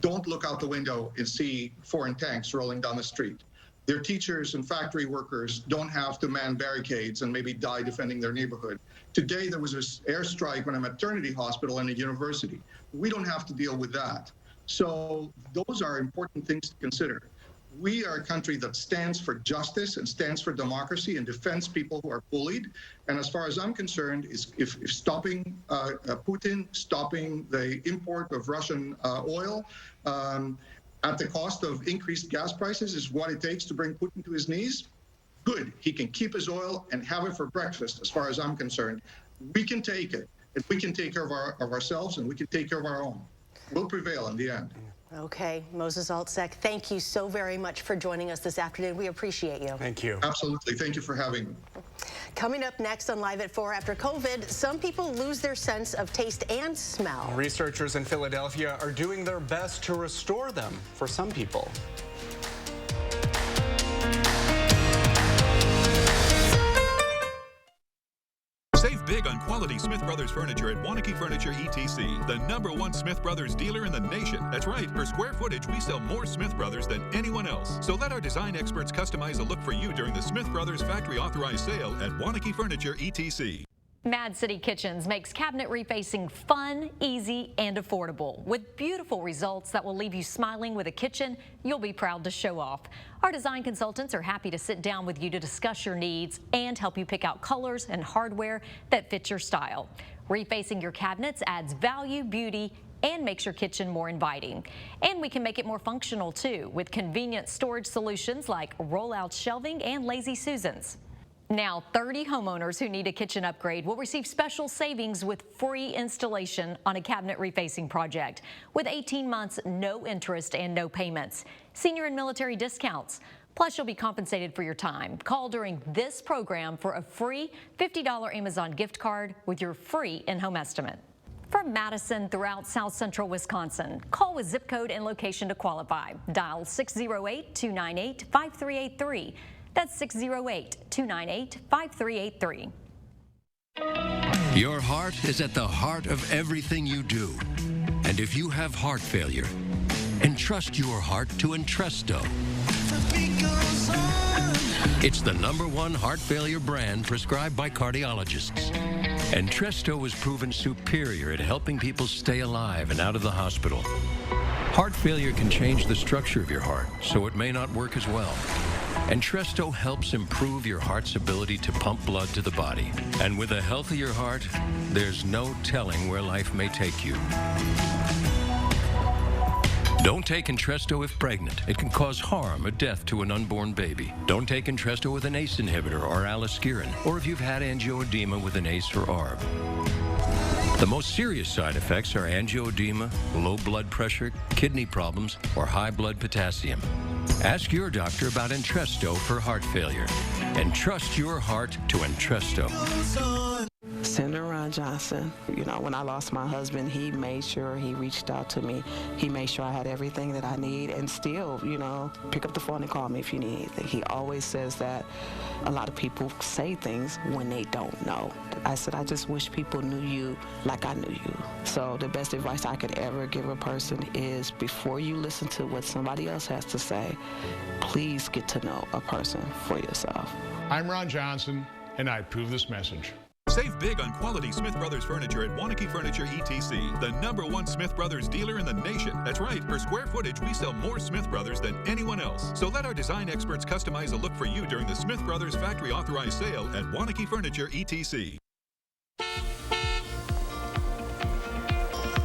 don't look out the window and see foreign tanks rolling down the street. Their teachers and factory workers don't have to man barricades and maybe die defending their neighborhood. Today, there was an airstrike on a maternity hospital and a university. We don't have to deal with that. So those are important things to consider. We are a country that stands for justice and stands for democracy and defends people who are bullied. And as far as I'm concerned, if stopping Putin, stopping the import of Russian oil, at the cost of increased gas prices is what it takes to bring Putin to his knees, good. He can keep his oil and have it for breakfast, as far as I'm concerned. We can take it. If we can take care of ourselves and we can take care of our own, we'll prevail in the end. Okay, Moses Altsek, thank you so very much for joining us this afternoon. We appreciate you. Thank you. Absolutely. Thank you for having me. Coming up next on Live at 4, after COVID, some people lose their sense of taste and smell. Researchers in Philadelphia are doing their best to restore them for some people. Save big on quality Smith Brothers furniture at Wanakee Furniture ETC, the #1 Smith Brothers dealer in the nation. That's right, per square footage, we sell more Smith Brothers than anyone else. So let our design experts customize a look for you during the Smith Brothers factory authorized sale at Wanakee Furniture ETC. Mad City Kitchens makes cabinet refacing fun, easy, and affordable with beautiful results that will leave you smiling with a kitchen you'll be proud to show off. Our design consultants are happy to sit down with you to discuss your needs and help you pick out colors and hardware that fit your style. Refacing your cabinets adds value, beauty, and makes your kitchen more inviting. And we can make it more functional too with convenient storage solutions like roll-out shelving and Lazy Susans. Now, 30 homeowners who need a kitchen upgrade will receive special savings with free installation on a cabinet refacing project with 18 months, no interest and no payments. Senior and military discounts. Plus, you'll be compensated for your time. Call during this program for a free $50 Amazon gift card with your free in-home estimate. From Madison throughout South Central Wisconsin, call with zip code and location to qualify. Dial 608-298-5383. That's 608-298-5383. Your heart is at the heart of everything you do. And if you have heart failure, entrust your heart to Entresto. It's the #1 heart failure brand prescribed by cardiologists. Entresto is proven superior at helping people stay alive and out of the hospital. Heart failure can change the structure of your heart, so it may not work as well. Entresto helps improve your heart's ability to pump blood to the body. And with a healthier heart, there's no telling where life may take you. Don't take Entresto if pregnant. It can cause harm or death to an unborn baby. Don't take Entresto with an ACE inhibitor or aliskiren, or if you've had angioedema with an ACE or ARB. The most serious side effects are angioedema, low blood pressure, kidney problems, or high blood potassium. Ask your doctor about Entresto for heart failure. Entrust your heart to Entresto. Senator Ron Johnson, you know, when I lost my husband, he made sure he reached out to me. He made sure I had everything that I need, and still, you know, pick up the phone and call me if you need anything. He always says that a lot of people say things when they don't know. I said, I just wish people knew you like I knew you. So the best advice I could ever give a person is before you listen to what somebody else has to say, please get to know a person for yourself. I'm Ron Johnson, and I approve this message. Save big on quality Smith Brothers furniture at Wanakee Furniture ETC, the #1 Smith Brothers dealer in the nation. That's right, per square footage, we sell more Smith Brothers than anyone else. So let our design experts customize a look for you during the Smith Brothers factory authorized sale at Wanakee Furniture ETC.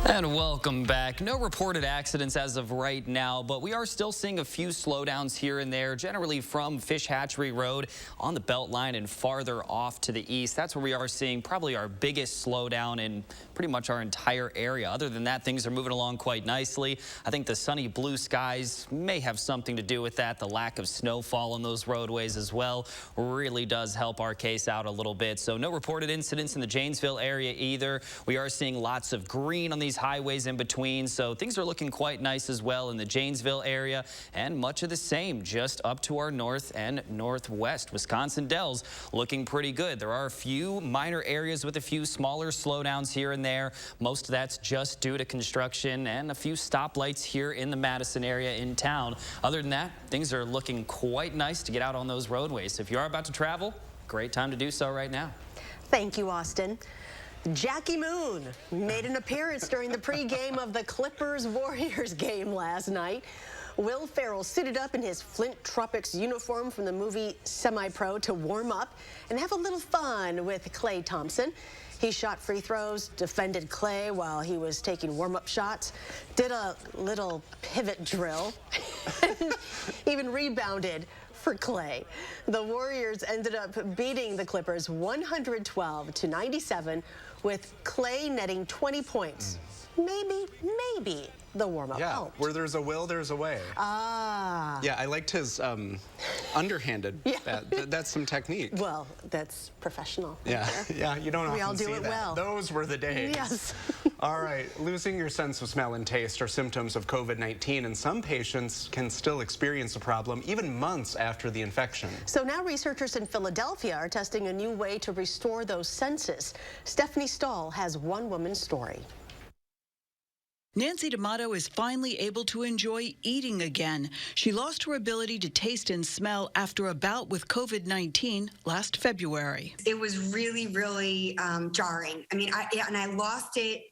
And welcome back. No reported accidents as of right now, but we are still seeing a few slowdowns here and there, generally from Fish Hatchery Road on the Beltline and farther off to the east. That's where we are seeing probably our biggest slowdown in pretty much our entire area. Other than that, things are moving along quite nicely. I think the sunny blue skies may have something to do with that. The lack of snowfall on those roadways as well really does help our case out a little bit. So no reported incidents in the Janesville area either. We are seeing lots of green on these highways in between, so things are looking quite nice as well in the Janesville area, and much of the same just up to our north and northwest. Wisconsin Dells looking pretty good. There are a few minor areas with a few smaller slowdowns here and there. Most of that's just due to construction and a few stoplights here in the Madison area in town. Other than that, things are looking quite nice to get out on those roadways. So if you are about to travel, great time to do so right now. Thank you, Austin. Jackie Moon made an appearance during the pregame of the Clippers-Warriors game last night. Will Ferrell suited up in his Flint Tropics uniform from the movie Semi-Pro to warm up and have a little fun with Klay Thompson. He shot free throws, defended Klay while he was taking warm-up shots, did a little pivot drill, and even rebounded for Klay. The Warriors ended up beating the Clippers 112-97 with Klay netting 20 points. Maybe the warm-up helped. Where there's a will, there's a way. Ah. Yeah, I liked his underhanded. Yeah. That's some technique. Well, that's professional. Yeah, yeah, you don't We all often do see it that. well. Those were the days. Yes. All right, losing your sense of smell and taste are symptoms of COVID-19, and some patients can still experience a problem even months after the infection. So now researchers in Philadelphia are testing a new way to restore those senses. Stephanie Stahl has one woman's story. Nancy D'Amato is finally able to enjoy eating again. She lost her ability to taste and smell after a bout with COVID-19 last February. It was really, really jarring. I mean, I lost it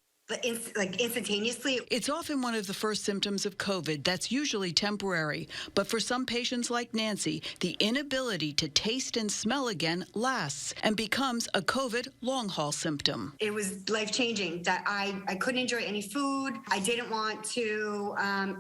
instantaneously. It's often one of the first symptoms of COVID that's usually temporary. But for some patients like Nancy, the inability to taste and smell again lasts and becomes a COVID long-haul symptom. It was life-changing that I couldn't enjoy any food. I didn't want to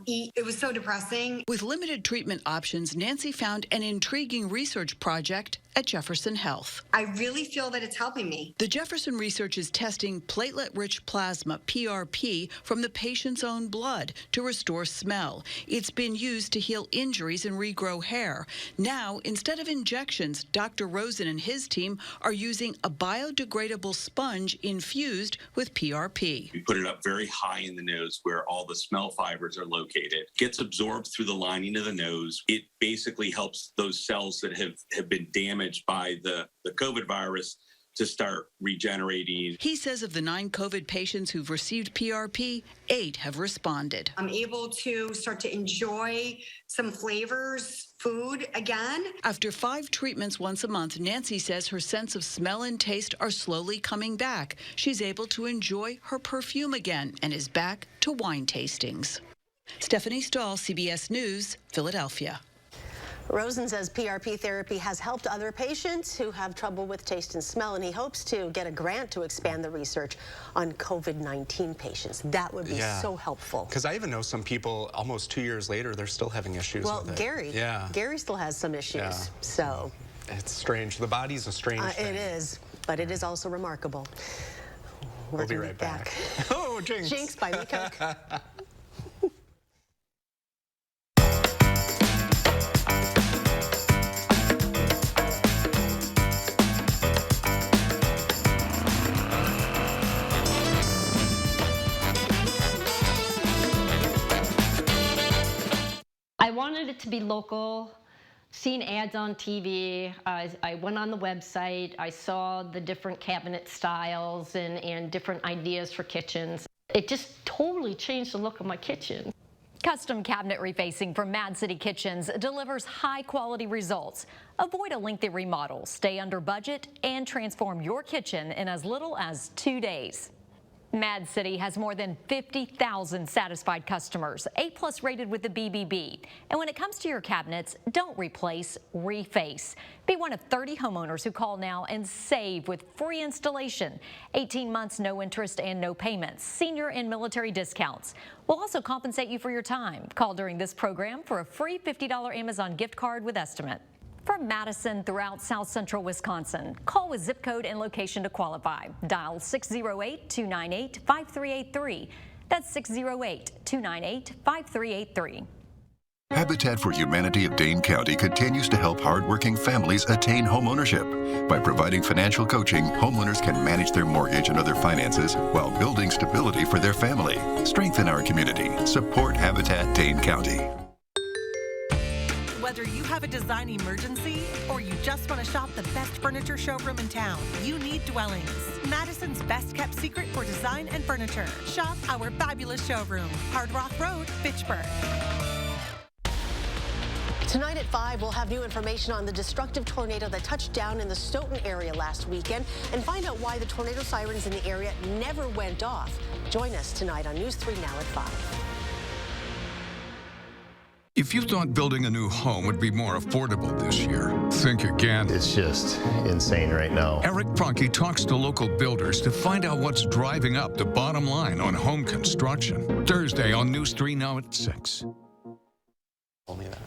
eat. It was so depressing. With limited treatment options, Nancy found an intriguing research project at Jefferson Health. I really feel that it's helping me. The Jefferson research is testing platelet-rich plasma, PRP, from the patient's own blood to restore smell. It's been used to heal injuries and regrow hair. Now, instead of injections, Dr. Rosen and his team are using a biodegradable sponge infused with PRP. We put it up very high in the nose where all the smell fibers are located. Gets absorbed through the lining of the nose. It basically helps those cells that have been damaged by the COVID virus to start regenerating. He says of the 9 COVID patients who've received PRP, 8 have responded. I'm able to start to enjoy some flavors, food again. After 5 treatments once a month, Nancy says her sense of smell and taste are slowly coming back. She's able to enjoy her perfume again and is back to wine tastings. Stephanie Stahl, CBS News, Philadelphia. Rosen says PRP therapy has helped other patients who have trouble with taste and smell, and he hopes to get a grant to expand the research on COVID-19 patients. That would be so helpful. Because I even know some people, almost 2 years later, they're still having issues with it. Well, Gary still has some issues, so. It's strange. The body's a strange thing. It is, but it is also remarkable. We'll be right back. Oh, Jinx. Jinx by Lee Cook. I wanted it to be local, seen ads on TV. I went on the website. I saw the different cabinet styles and different ideas for kitchens. It just totally changed the look of my kitchen. Custom cabinet refacing from Mad City Kitchens delivers high-quality results. Avoid a lengthy remodel, stay under budget, and transform your kitchen in as little as 2 days. Mad City has more than 50,000 satisfied customers, A+ rated with the BBB. And when it comes to your cabinets, don't replace, reface. Be one of 30 homeowners who call now and save with free installation, 18 months, no interest and no payments, senior and military discounts. We'll also compensate you for your time. Call during this program for a free $50 Amazon gift card with estimate. From Madison throughout South Central Wisconsin, call with zip code and location to qualify. Dial 608-298-5383. That's 608-298-5383. Habitat for Humanity of Dane County continues to help hardworking families attain homeownership. By providing financial coaching, homeowners can manage their mortgage and other finances while building stability for their family. Strengthen our community. Support Habitat Dane County. Whether you have a design emergency or you just want to shop the best furniture showroom in town, you need Dwellings, Madison's best kept secret for design and furniture. Shop our fabulous showroom, Hard Rock Road, Fitchburg. Tonight at 5, we'll have new information on the destructive tornado that touched down in the Stoughton area last weekend and find out why the tornado sirens in the area never went off. Join us tonight on News 3 Now at 5. If you thought building a new home would be more affordable this year, think again. It's just insane right now. Eric Pronkey talks to local builders to find out what's driving up the bottom line on home construction. Thursday on News 3 Now at 6. Only that.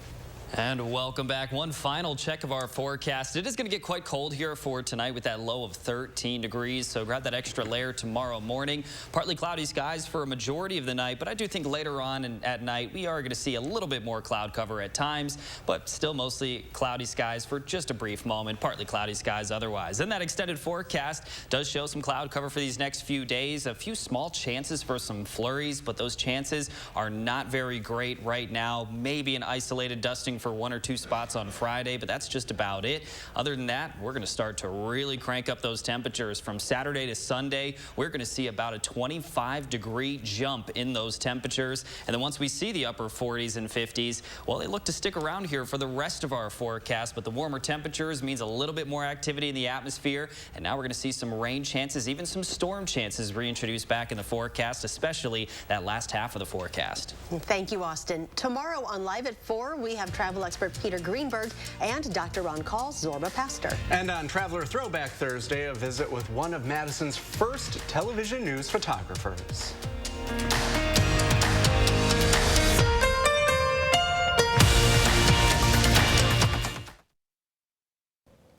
And welcome back. One final check of our forecast. It is going to get quite cold here for tonight with that low of 13 degrees. So grab that extra layer tomorrow morning. Partly cloudy skies for a majority of the night, but I do think later on and at night we are going to see a little bit more cloud cover at times, but still mostly cloudy skies for just a brief moment. Partly cloudy skies otherwise. And that extended forecast does show some cloud cover for these next few days. A few small chances for some flurries, but those chances are not very great right now. Maybe an isolated dusting for 1 or 2 spots on Friday, but that's just about it. Other than that, we're going to start to really crank up those temperatures. From Saturday to Sunday, we're going to see about a 25-degree jump in those temperatures. And then once we see the upper 40s and 50s, well, they look to stick around here for the rest of our forecast. But the warmer temperatures means a little bit more activity in the atmosphere. And now we're going to see some rain chances, even some storm chances reintroduced back in the forecast, especially that last half of the forecast. Thank you, Austin. Tomorrow on Live at 4, we have travel expert Peter Greenberg and Dr. On Call, Zorba Pastor. And on Traveler Throwback Thursday, a visit with one of Madison's first television news photographers.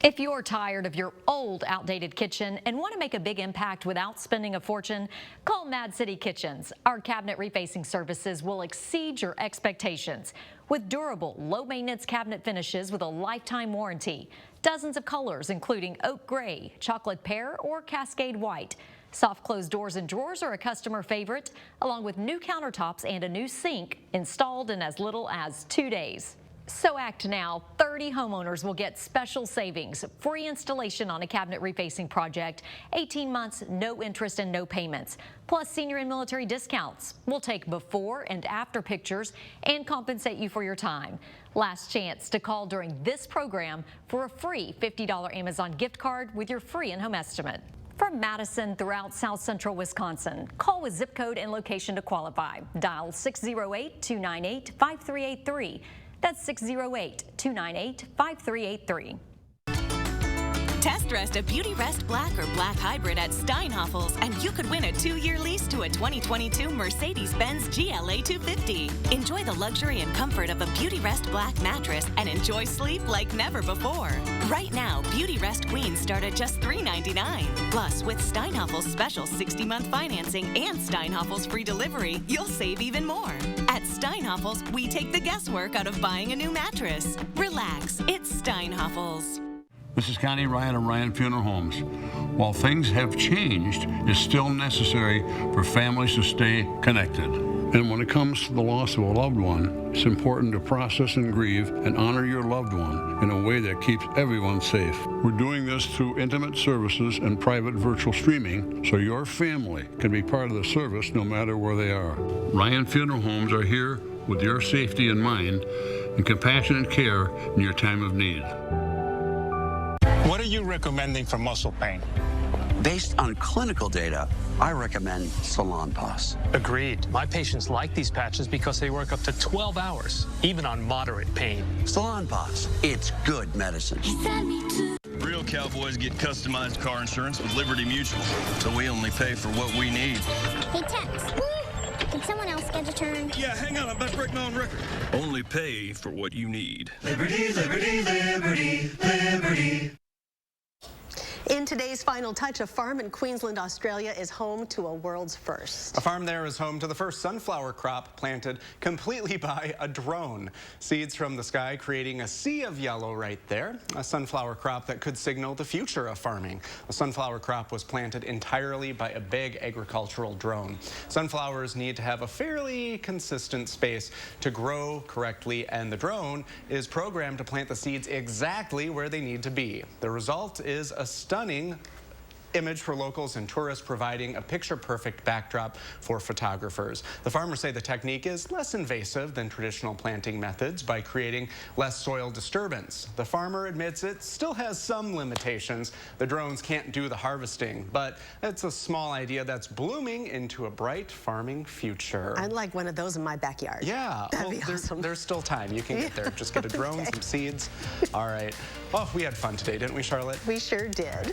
If you're tired of your old, outdated kitchen and want to make a big impact without spending a fortune, call Mad City Kitchens. Our cabinet refacing services will exceed your expectations with durable, low-maintenance cabinet finishes with a lifetime warranty. Dozens of colors, including oak gray, chocolate pear, or cascade white. Soft closed doors and drawers are a customer favorite, along with new countertops and a new sink installed in as little as 2 days. So act now. 30 homeowners will get special savings, free installation on a cabinet refacing project, 18 months, no interest and no payments, plus senior and military discounts. We'll take before and after pictures and compensate you for your time. Last chance to call during this program for a free $50 Amazon gift card with your free in-home estimate. From Madison throughout South Central Wisconsin, call with zip code and location to qualify. Dial 608-298-5383. That's 608-298-5383. Test rest a Beauty Rest Black or Black Hybrid at Steinhafels, and you could win a 2-year lease to a 2022 Mercedes-Benz GLA 250. Enjoy the luxury and comfort of a Beauty Rest Black mattress and enjoy sleep like never before. Right now, Beauty Rest Queens start at just $399. Plus, with Steinhafels special 60-month financing and Steinhafels free delivery, you'll save even more. At Steinhafels, we take the guesswork out of buying a new mattress. Relax, it's Steinhafels. This is Connie Ryan of Ryan Funeral Homes. While things have changed, it's still necessary for families to stay connected. And when it comes to the loss of a loved one, it's important to process and grieve and honor your loved one in a way that keeps everyone safe. We're doing this through intimate services and private virtual streaming so your family can be part of the service no matter where they are. Ryan Funeral Homes are here with your safety in mind and compassionate care in your time of need. What are you recommending for muscle pain? Based on clinical data, I recommend Salonpas. Agreed. My patients like these patches because they work up to 12 hours, even on moderate pain. Salonpas, it's good medicine. Real cowboys get customized car insurance with Liberty Mutual, so we only pay for what we need. Hey, Tex, can someone else get a turn? Yeah, hang on, I'm about to break my own record. Only pay for what you need. Liberty, liberty, liberty, liberty. In today's Final Touch, a farm in Queensland, Australia is home to a world's first. A farm there is home to the first sunflower crop planted completely by a drone. Seeds from the sky creating a sea of yellow right there. A sunflower crop that could signal the future of farming. The sunflower crop was planted entirely by a big agricultural drone. Sunflowers need to have a fairly consistent space to grow correctly, and the drone is programmed to plant the seeds exactly where they need to be. The result is a stunning image for locals and tourists, providing a picture-perfect backdrop for photographers. The farmers say the technique is less invasive than traditional planting methods by creating less soil disturbance. The farmer admits it still has some limitations. The drones can't do the harvesting, but it's a small idea that's blooming into a bright farming future. I'd like one of those in my backyard. Yeah, that'd be awesome. There's still time. You can get there. Just get a drone, some seeds. All right. Oh, we had fun today, didn't we, Charlotte? We sure did.